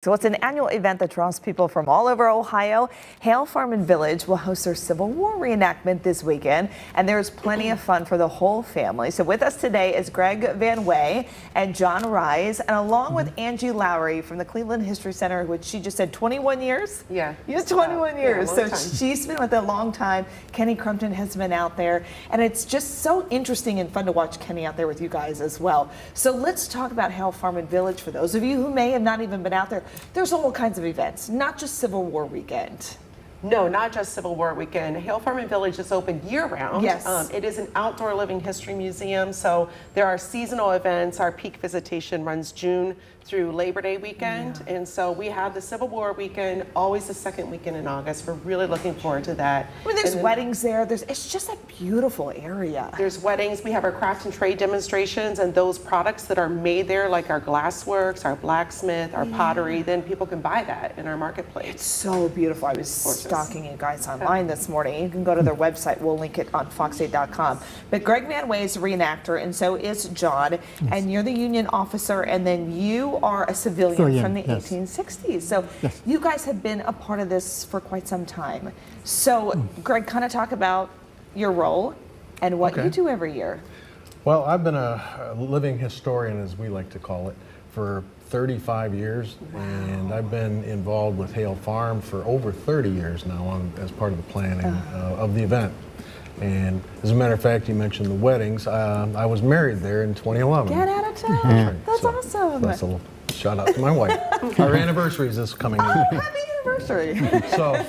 So it's an annual event that draws people from all over Ohio. Hale Farm and Village will host their Civil War reenactment this weekend, and there's plenty of fun for the whole family. So with us today is Greg Van Way and John Rise, and along with Angie Lowry from the Cleveland History Center, which she just said 21 years? Yeah. You have 21 years. Yeah, so she's been with it a long time. Kenny Crumpton has been out there, and it's just so interesting and fun to watch Kenny out there with you guys as well. So let's talk about Hale Farm and Village. For those of you who may have not even been out there, there's all kinds of events, not just Civil War weekend. No, not just Civil War weekend. Hale Farm and Village is open year-round. Yes. It is an outdoor living history museum, so there are seasonal events. Our peak visitation runs June through Labor Day weekend, and so we have the Civil War weekend, always the second weekend in August. We're really looking forward to that. I mean, there's weddings there. It's just a beautiful area. There's weddings. We have our craft and trade demonstrations, and those products that are made there, like our glassworks, our blacksmith, our pottery, then people can buy that in our marketplace. It's so beautiful. I was stalking you guys online this morning. You can go to their website. We'll link it on fox8.com. But Greg Van Way is a reenactor, and so is John. Yes. And you're the union officer, and then you are a civilian from the 1860s. So you guys have been a part of this for quite some time. So Greg, kind of talk about your role and what you do every year. Well, I've been a living historian, as we like to call it, for 35 years, and I've been involved with Hale Farm for over 30 years now as part of the planning of the event. And as a matter of fact, you mentioned the weddings. I was married there in 2011. Get out of town. That's awesome. That's a little shout out to my wife. Our anniversary is this coming week. Happy anniversary. So,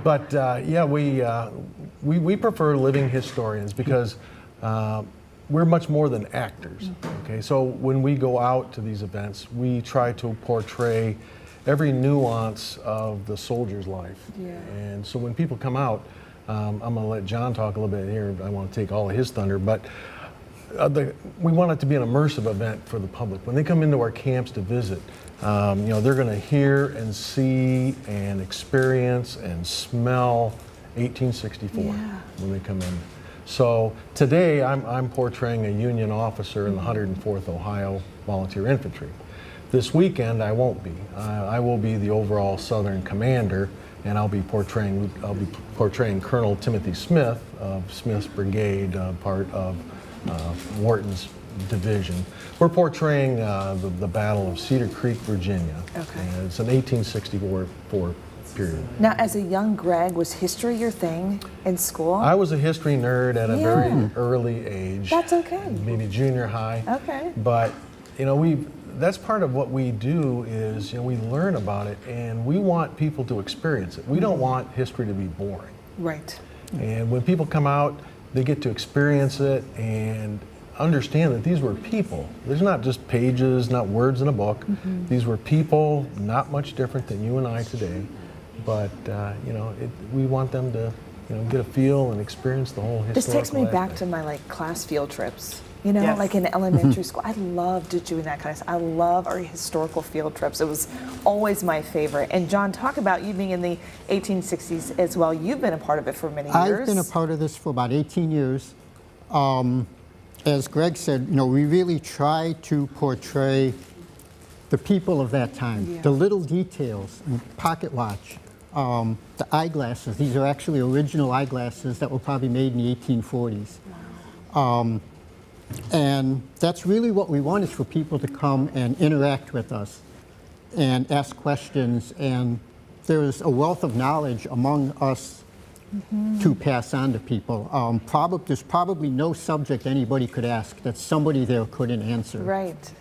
but yeah, we prefer living historians because we're much more than actors. Okay, so when we go out to these events, we try to portray every nuance of the soldier's life. Yeah. And so when people come out, I'm going to let John talk a little bit here. I want to take all of his thunder, but we want it to be an immersive event for the public. When they come into our camps to visit, they're going to hear and see and experience and smell 1864 when they come in. So today I'm portraying a Union officer in the 104th Ohio Volunteer Infantry. This weekend I won't be. I will be the overall Southern Commander, and I'll be portraying Colonel Timothy Smith of Smith's Brigade, part of Wharton's division. We're portraying the Battle of Cedar Creek, Virginia. Okay. And it's an 1864 period. Now, as a young Greg, was history your thing in school? I was a history nerd at a very early age. That's okay. Maybe junior high. Okay. But that's part of what we do is we learn about it, and we want people to experience it. We don't want history to be boring. Right. And when people come out, they get to experience it and understand that these were people. There's not just pages, not words in a book. These were people, not much different than you and I today. But we want them to get a feel and experience the whole historical This takes me back aspect. to my class field trips. Like in elementary school. I loved doing that kind of stuff. I love our historical field trips. It was always my favorite. And John, talk about you being in the 1860s as well. You've been a part of it for many years. I've been a part of this for about 18 years. As Greg said, we really try to portray the people of that time, the little details, pocket watch, the eyeglasses. These are actually original eyeglasses that were probably made in the 1840s. Wow. And that's really what we want, is for people to come and interact with us and ask questions. And there's a wealth of knowledge among us to pass on to people. There's probably no subject anybody could ask that somebody there couldn't answer. Right.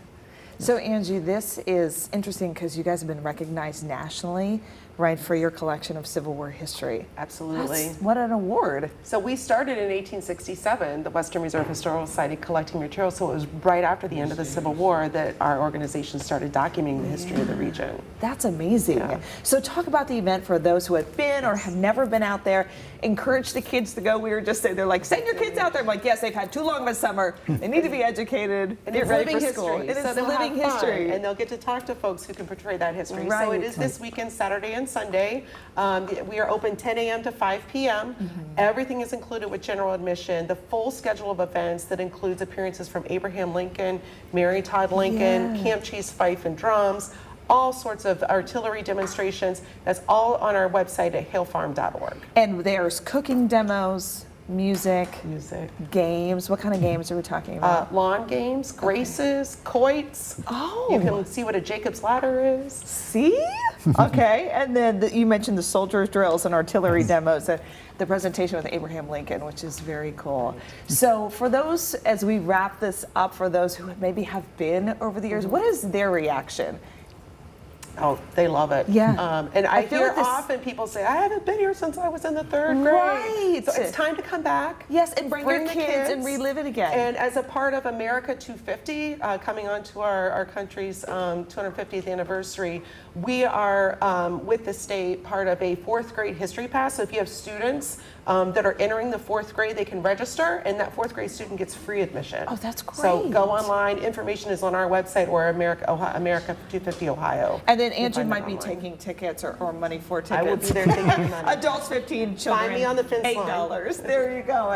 So Angie, this is interesting because you guys have been recognized nationally, right, for your collection of Civil War history. Absolutely. What an award. So we started in 1867, the Western Reserve Historical Society, collecting materials. So it was right after the end of the Civil War that our organization started documenting the history of the region. That's amazing. Yeah. So talk about the event for those who have been or have never been out there. Encourage the kids to go. We were just saying, they're like, send your kids out there. I'm like, yes, they've had too long of a summer. They need to be educated. And get it's ready living for school. history. It is so living history. And they'll get to talk to folks who can portray that history. Right. So it is this weekend, Saturday and Sunday. We are open 10 a.m. to 5 p.m. Everything is included with general admission. The full schedule of events that includes appearances from Abraham Lincoln, Mary Todd Lincoln, Camp Cheese Fife and Drums, all sorts of artillery demonstrations. That's all on our website at halefarm.org. And there's cooking demos, music, games. What kind of games are we talking about? Lawn games, graces, quoits. Oh. You can see what a Jacob's ladder is. See? Okay. And then you mentioned the soldiers' drills and artillery demos, the presentation with Abraham Lincoln, which is very cool. So for those, as we wrap this up, for those who maybe have been over the years, what is their reaction? Oh, they love it. Yeah. And I feel hear like this- often people say, I haven't been here since I was in the 3rd grade. Right. So it's time to come back. Yes, and bring your the kids and relive it again. And as a part of America 250, coming on to our country's 250th anniversary, we are, with the state, part of a 4th grade history pass. So if you have students that are entering the 4th grade, they can register, and that 4th grade student gets free admission. Oh, that's great. So go online. Information is on our website or America 250 Ohio. And then You can Angie find might that be online. taking tickets or money for tickets. I will be there taking money. Adults 15, children Find me on the fence line. $8. There you go.